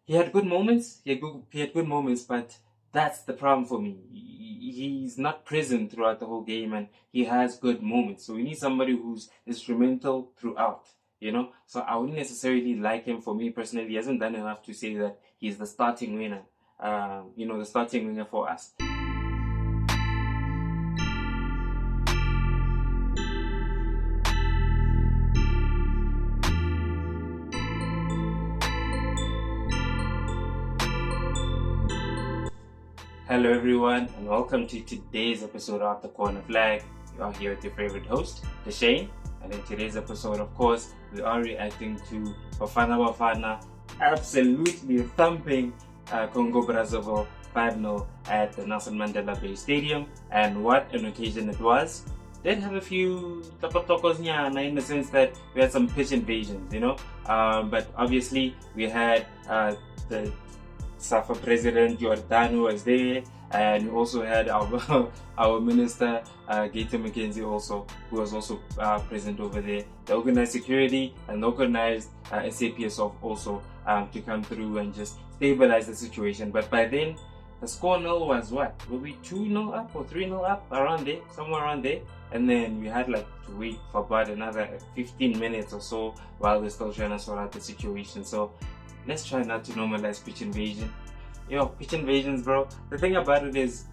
He had good moments. He had good moments, but that's the problem for me. He's not present throughout the whole game, and he has good moments. So we need somebody who's instrumental throughout. So I wouldn't necessarily like him. For me personally, he hasn't done enough to say that he's the starting winner. The starting winger for us. Hello, everyone, and welcome to today's episode of The Corner Flag. You are here with your favorite host, Shane, and in today's episode, of course, we are reacting to Bafana Bafana absolutely thumping Congo Brazzaville 5-0 at the Nelson Mandela Bay Stadium, and what an occasion it was. Did have a few tokos in the sense that we had some pitch invasions, but obviously we had the SAFA President Jordan was there, and we also had our our Minister Gator McKenzie also, who was also present over there. The organized security and organized SAPSF also to come through and just stabilize the situation. But by then, the score nil was what? Were we 2-0 up or 3-0 up? Around there, somewhere around there. And then we had to wait for about another 15 minutes or so while they're still trying to sort out the situation. So let's try not to normalize pitch invasion. Pitch invasions, bro. The thing about it is,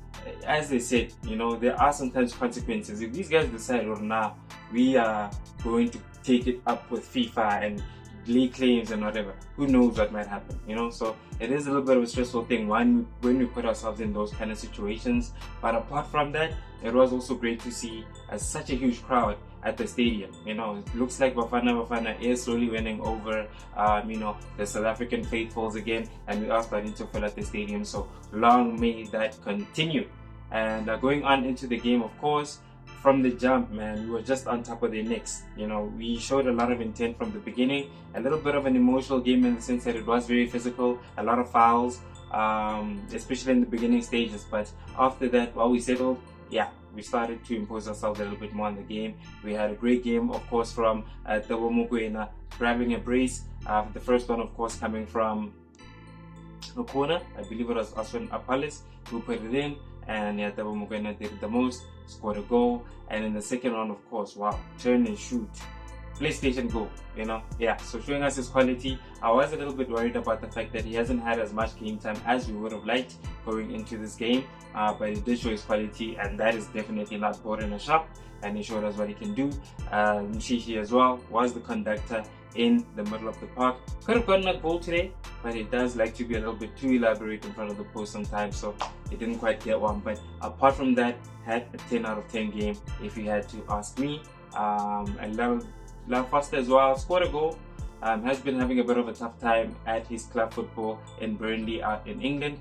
as they said, there are sometimes consequences. If these guys decide, nah, we are going to take it up with FIFA and lay claims and whatever, who knows what might happen, So it is a little bit of a stressful thing when we put ourselves in those kind of situations. But apart from that, it was also great to see such a huge crowd at the stadium. It looks like Bafana Bafana is slowly winning over, the South African faithfuls again, and we are starting to fill out the stadium. So long may that continue. And going on into the game, of course, from the jump, man, we were just on top of their necks. We showed a lot of intent from the beginning, a little bit of an emotional game in the sense that it was very physical, a lot of fouls, especially in the beginning stages. But after that, while we settled, we started to impose ourselves a little bit more on the game. We had a great game, of course, from Tabo Mokoena grabbing a brace. The first one, of course, coming from the corner. I believe it was Aswan Apalis who put it in, and Tabo Mokoena did the most, scored a goal. And in the second one, of course, wow, turn and shoot, PlayStation goal, so showing us his quality. I was a little bit worried about the fact that he hasn't had as much game time as we would have liked going into this game, but he did show his quality, and that is definitely not bought in a shop, and he showed us what he can do. Mshishi as well was the conductor in the middle of the park. Could have gotten a goal today, but he does like to be a little bit too elaborate in front of the post sometimes, so he didn't quite get one. But apart from that, had a 10 out of 10 game if you had to ask me. And Love Foster as well scored a goal. Has been having a bit of a tough time at his club football in Burnley out in England.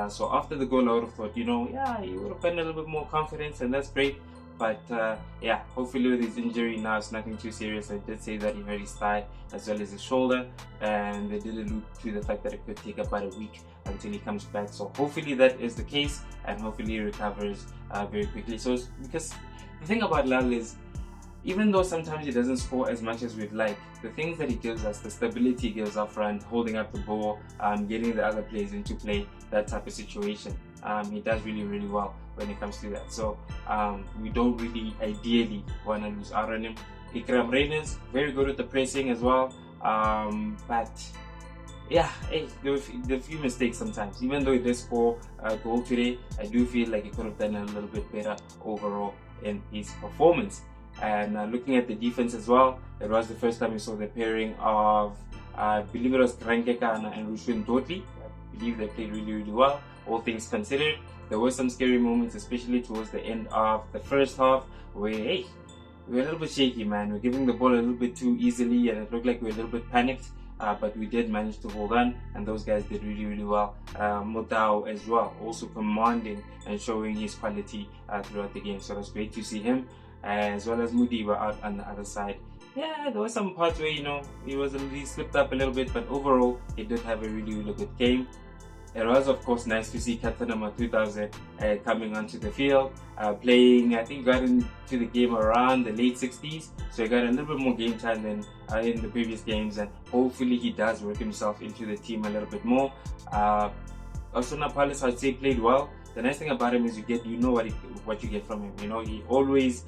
So after the goal, I would have thought, he would have gotten a little bit more confidence, and that's great. But hopefully with his injury now, it's nothing too serious. I did say that he hurt his thigh as well as his shoulder, and they did allude to the fact that it could take about a week until he comes back. So hopefully that is the case, and hopefully he recovers very quickly. So because the thing about Lal is, even though sometimes he doesn't score as much as we'd like, the things that he gives us, the stability he gives up front, holding up the ball, getting the other players into play, that type of situation, he does really, really well when it comes to that. So we don't really ideally want to lose out on him. Ikram Reyners, very good at the pressing as well, but there were a few mistakes sometimes. Even though he did score a goal today, I do feel like he could have done a little bit better overall in his performance. And looking at the defense as well, it was the first time we saw the pairing of, I believe it was Grankekana and Rushwin Dotli. I believe they played really, really well, all things considered. There were some scary moments, especially towards the end of the first half, where, we were a little bit shaky, man. We were giving the ball a little bit too easily, and it looked like we were a little bit panicked. But we did manage to hold on, and those guys did really, really well. Motao as well, also commanding and showing his quality throughout the game. So it was great to see him, as well as Mudiba out on the other side. There were some parts where he slipped up a little bit, but overall he did have a really, really good game. it was of course nice to see Captain number 2000 coming onto the field, playing. I think got into the game around the late 60s, so he got a little bit more game time than in the previous games, and hopefully he does work himself into the team a little bit more. Osuna Palace, I'd say, played well. The nice thing about him is you know what you get from him. You know, he always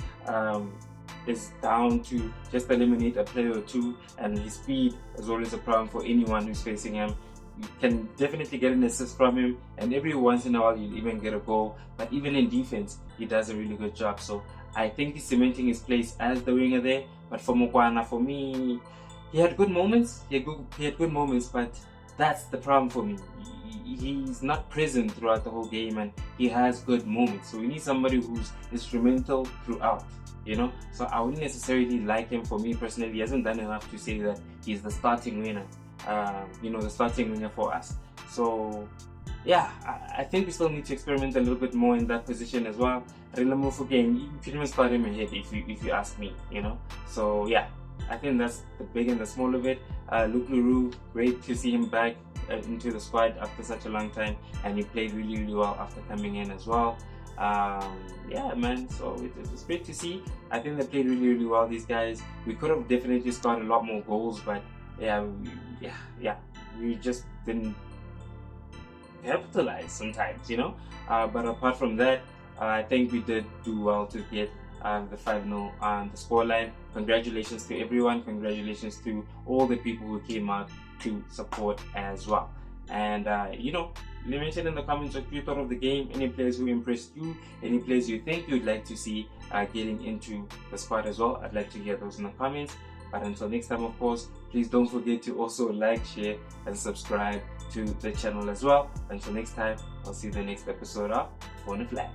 is down to just eliminate a player or two, and his speed is always a problem for anyone who's facing him. You can definitely get an assist from him, and every once in a while you'll even get a goal. But even in defense, he does a really good job. So I think he's cementing his place as the winger there. But for Mokoena, for me, he had good moments. He had good moments, but that's the problem for me. He's not present throughout the whole game, and he has good moments. So we need somebody who's instrumental throughout, you know. So I wouldn't necessarily like him. For me personally, he hasn't done enough to say that he's the starting winner, the starting winger for us. So yeah, I think we still need to experiment a little bit more in that position as well. Rilamufu game, you can even start him ahead if you ask me, you know. So yeah, I think that's the big and the small of it. Luke Leroux, great to see him back into the squad after such a long time, and he played really, really well after coming in as well. Yeah, man, so it was great to see. I think they played really, really well, these guys. We could have definitely scored a lot more goals, but we just didn't capitalize sometimes, you know. But apart from that, I think we did do well to get the 5-0 on the scoreline. Congratulations to everyone. Congratulations to all the people who came out to support as well. And you mentioned in the comments what you thought of the game, any players who impressed you, any players you think you'd like to see getting into the squad as well. I'd like to hear those in the comments. But until next time, of course, please don't forget to also like, share, and subscribe to the channel as well. Until next time, I'll see you in the next episode of On the Flag.